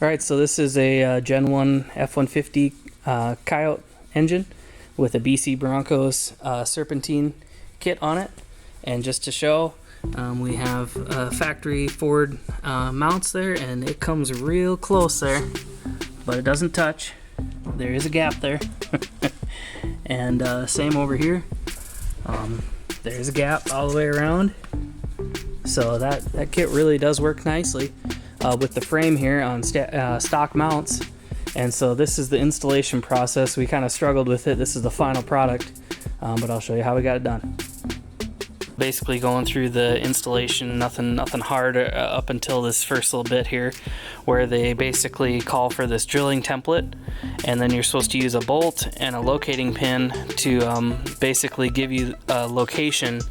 Alright, so this is a Gen 1 F-150 Coyote engine with a BC Broncos Serpentine kit on it. And just to show, we have factory Ford mounts there, and it comes real close there, but it doesn't touch. There is a gap there. And same over here. There's a gap all the way around. So that kit really does work nicely with the frame here on stock mounts. And so this is the installation process. We kind of struggled with it. This is the final product, but I'll show you how we got it done. Basically going through the installation, nothing hard up until this first little bit here, where they basically call for this drilling template, and then you're supposed to use a bolt and a locating pin to basically give you a location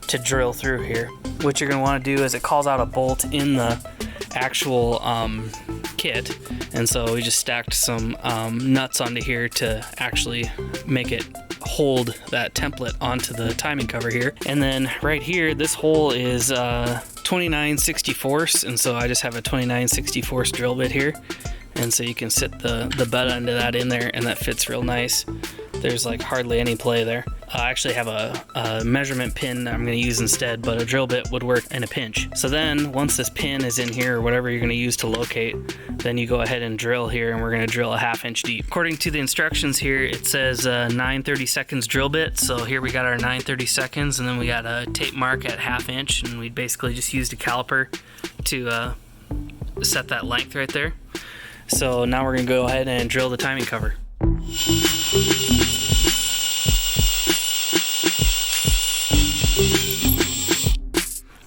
to drill through here. What you're going to want to do is it calls out a bolt in the actual kit, and so we just stacked some nuts onto here to actually make it hold that template onto the timing cover here. And then right here, this hole is 29/64, and so I just have a 29/64 drill bit here, and so you can sit the butt end of that in there, and that fits real nice. There's like hardly any play there. I actually have a measurement pin that I'm going to use instead, but a drill bit would work in a pinch. So then once this pin is in here, or whatever you're going to use to locate, then you go ahead and drill here, and we're going to drill a 1/2 inch deep. According to the instructions here, it says 9/32 drill bit. So here we got our 9/32, and then we got a tape mark at 1/2 inch, and we basically just used a caliper to set that length right there. So now we're going to go ahead and drill the timing cover.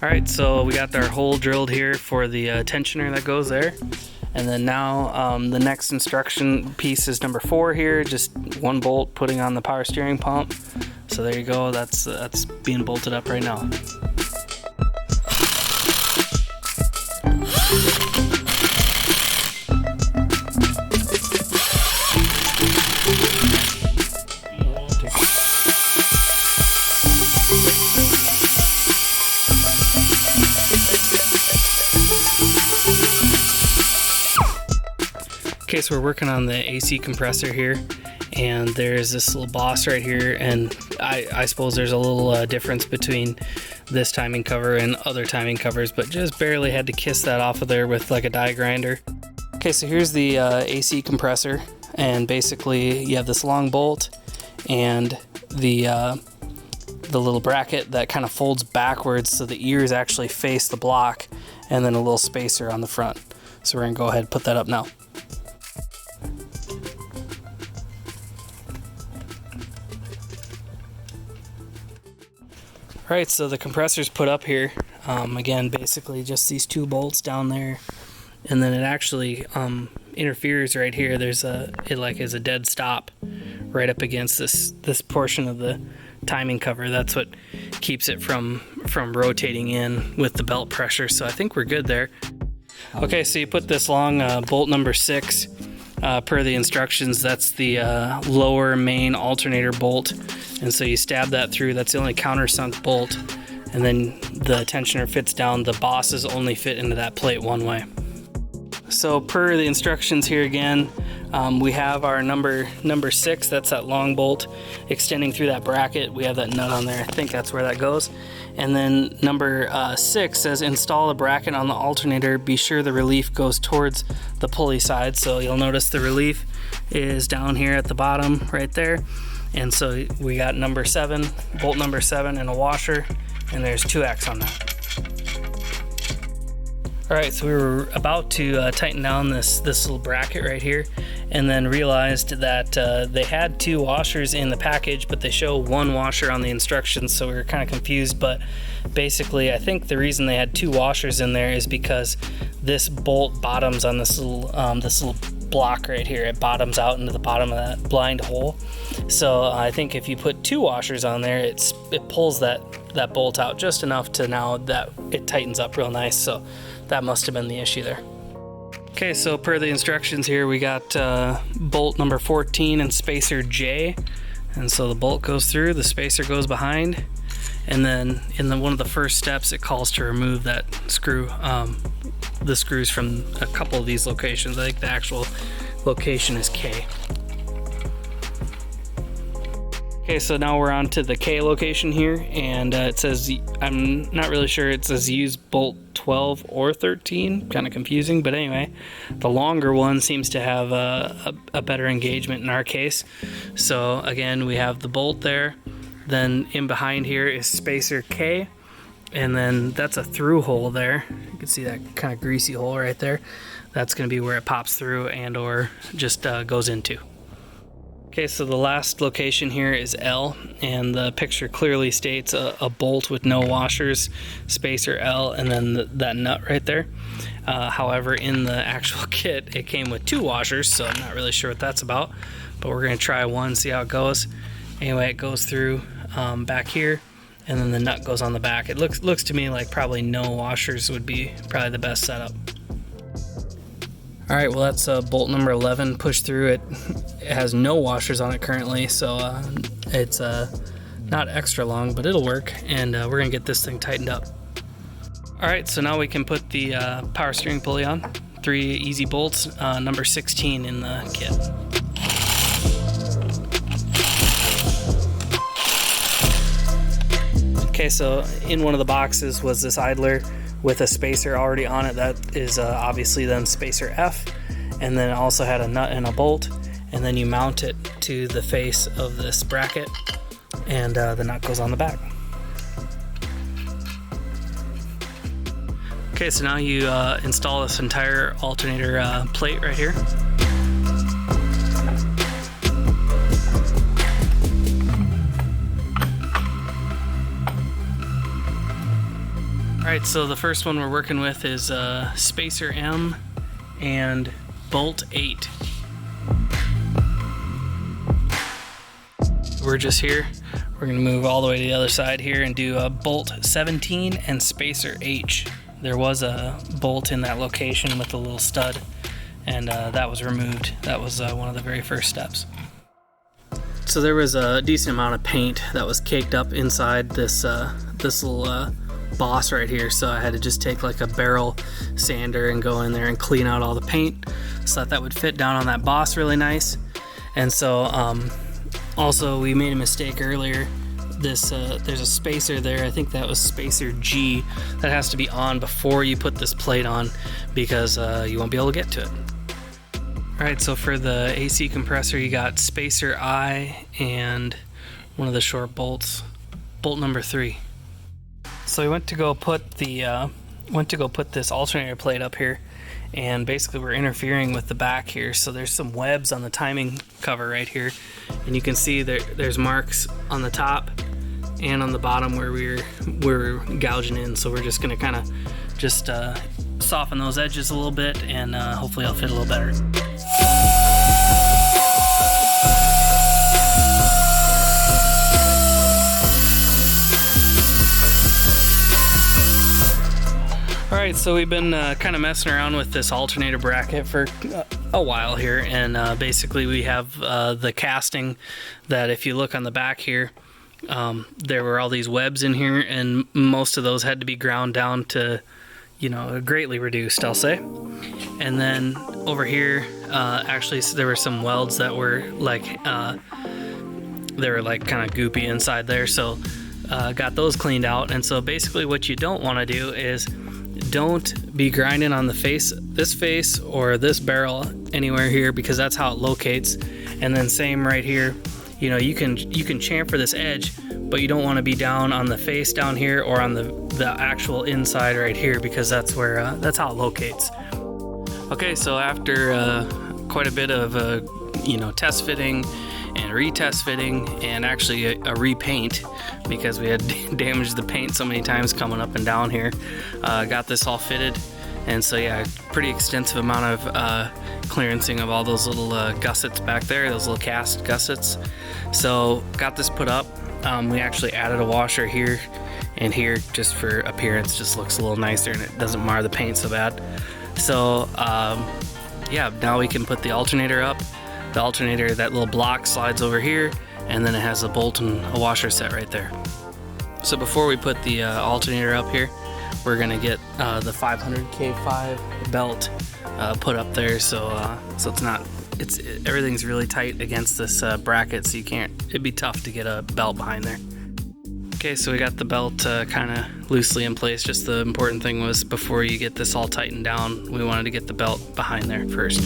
Alright, so we got our hole drilled here for the tensioner that goes there. And then now the next instruction piece is number 4 here, just one bolt putting on the power steering pump. So there you go, that's being bolted up right now. Okay, so we're working on the AC compressor here, and there's this little boss right here, and I suppose there's a little difference between this timing cover and other timing covers, but just barely had to kiss that off of there with like a die grinder. Okay, so here's the AC compressor, and basically you have this long bolt and the little bracket that kind of folds backwards so the ears actually face the block, and then a little spacer on the front. So we're gonna go ahead and put that up now. Alright, so the compressor's put up here. Again, basically just these 2 bolts down there, and then it actually interferes right here. There's it like is a dead stop right up against this portion of the timing cover. That's what keeps it from rotating in with the belt pressure. So I think we're good there. Okay, so you put this long bolt number 6 per the instructions. That's the lower main alternator bolt, and so you stab that through. That's the only countersunk bolt, and then the tensioner fits down. The bosses only fit into that plate one way. So per the instructions here again, we have our number 6, that's that long bolt extending through that bracket. We have that nut on there, I think that's where that goes. And then number 6 says install a bracket on the alternator. Be sure the relief goes towards the pulley side. So you'll notice the relief is down here at the bottom right there. And so we got number 7, bolt number 7, and a washer, and there's 2X on that. Alright, so we were about to tighten down this little bracket right here, and then realized that they had 2 washers in the package, but they show 1 washer on the instructions, so we were kind of confused. But basically, I think the reason they had 2 washers in there is because this bolt bottoms on this little block right here. It bottoms out into the bottom of that blind hole. So I think if you put 2 washers on there, it pulls that bolt out just enough to now that it tightens up real nice. So that must have been the issue there. Okay, so per the instructions here, we got bolt number 14 and spacer J. And so the bolt goes through, the spacer goes behind, and then in one of the first steps, it calls to remove that screw the screws from a couple of these locations. I think the actual location is K. Okay, so now we're on to the K location here, and it says, I'm not really sure, it says use bolt 12 or 13, kind of confusing, but anyway, the longer one seems to have a better engagement in our case. So again, we have the bolt there, then in behind here is spacer K, and then that's a through hole there. You can see that kind of greasy hole right there. That's going to be where it pops through and or just goes into. Okay, so the last location here is L, and the picture clearly states a bolt with no washers, spacer L, and then that nut right there. However, in the actual kit, it came with 2 washers, so I'm not really sure what that's about, but we're going to try one, see how it goes. Anyway, it goes through back here, and then the nut goes on the back. It looks to me like probably no washers would be probably the best setup. All right, well, that's bolt number 11 pushed through. It has no washers on it currently, so it's not extra long, but it'll work, and we're gonna get this thing tightened up. All right, so now we can put the power steering pulley on. 3 easy bolts, number 16 in the kit. Okay, so in one of the boxes was this idler with a spacer already on it. That is obviously then spacer F, and then it also had a nut and a bolt, and then you mount it to the face of this bracket, and the nut goes on the back. Okay, so now you install this entire alternator plate right here. Alright, so the first one we're working with is spacer M and bolt 8. We're just here. We're going to move all the way to the other side here and do bolt 17 and spacer H. There was a bolt in that location with a little stud, and that was removed. That was one of the very first steps. So there was a decent amount of paint that was caked up inside this little boss right here, so I had to just take like a barrel sander and go in there and clean out all the paint so that would fit down on that boss really nice. And so also we made a mistake earlier. There's a spacer there, I think that was spacer G, that has to be on before you put this plate on, because you won't be able to get to it. Alright, so for the AC compressor you got spacer I and one of the short bolts, bolt number 3. So we went to go put this alternator plate up here, and basically we're interfering with the back here. So there's some webs on the timing cover right here, and you can see there's marks on the top and on the bottom where we're gouging in. So we're just gonna kind of just soften those edges a little bit, and hopefully it'll fit a little better. Alright, so we've been kind of messing around with this alternator bracket for a while here, and basically we have the casting that, if you look on the back here, there were all these webs in here, and most of those had to be ground down to, greatly reduced, I'll say. And then over here, actually there were some welds that were like, kind of goopy inside there, so got those cleaned out. And so basically what you don't want to do is don't be grinding on this face or this barrel anywhere here, because that's how it locates. And then same right here, you can chamfer this edge, but you don't want to be down on the face down here or on the actual inside right here, because that's where that's how it locates. Okay, so after quite a bit of test fitting and retest fitting, and actually a repaint, because we had damaged the paint so many times coming up and down here, got this all fitted. And so yeah, pretty extensive amount of clearancing of all those little gussets back there, those little cast gussets. So got this put up. We actually added a washer here and here just for appearance, just looks a little nicer and it doesn't mar the paint so bad. So yeah, now we can put the alternator up. The alternator, that little block slides over here, and then it has a bolt and a washer set right there. So before we put the alternator up here, we're gonna get the 500K5 belt put up there, so everything's really tight against this bracket, so it'd be tough to get a belt behind there. Okay, so we got the belt kind of loosely in place. Just the important thing was, before you get this all tightened down, we wanted to get the belt behind there first.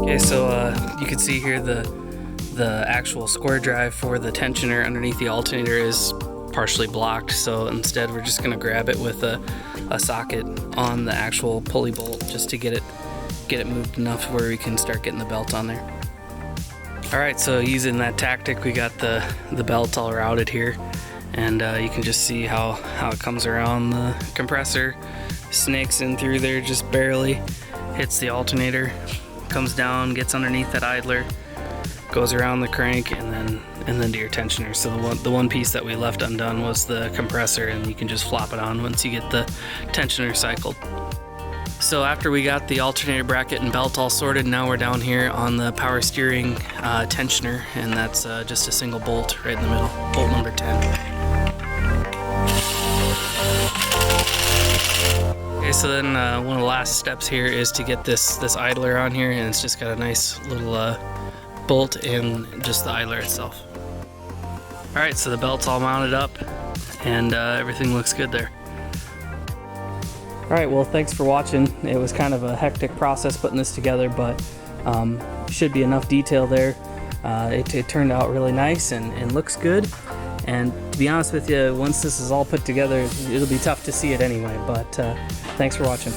Okay, so you can see here the actual square drive for the tensioner underneath the alternator is partially blocked, so instead we're just going to grab it with a socket on the actual pulley bolt just to get it moved enough where we can start getting the belt on there. Alright, so using that tactic, we got the belt all routed here, and you can just see how it comes around the compressor, snakes in through there just barely, hits the alternator, comes down, gets underneath that idler, goes around the crank, and then to your tensioner. So the one piece that we left undone was the compressor, and you can just flop it on once you get the tensioner cycled. So after we got the alternator bracket and belt all sorted, now we're down here on the power steering tensioner, and that's just a single bolt right in the middle, bolt number 10. Okay, so then one of the last steps here is to get this idler on here, and it's just got a nice little bolt and just the idler itself. Alright, so the belt's all mounted up, and everything looks good there. Alright, well, thanks for watching. It was kind of a hectic process putting this together, but should be enough detail there. It turned out really nice and looks good. And to be honest with you, once this is all put together, it'll be tough to see it anyway, but thanks for watching.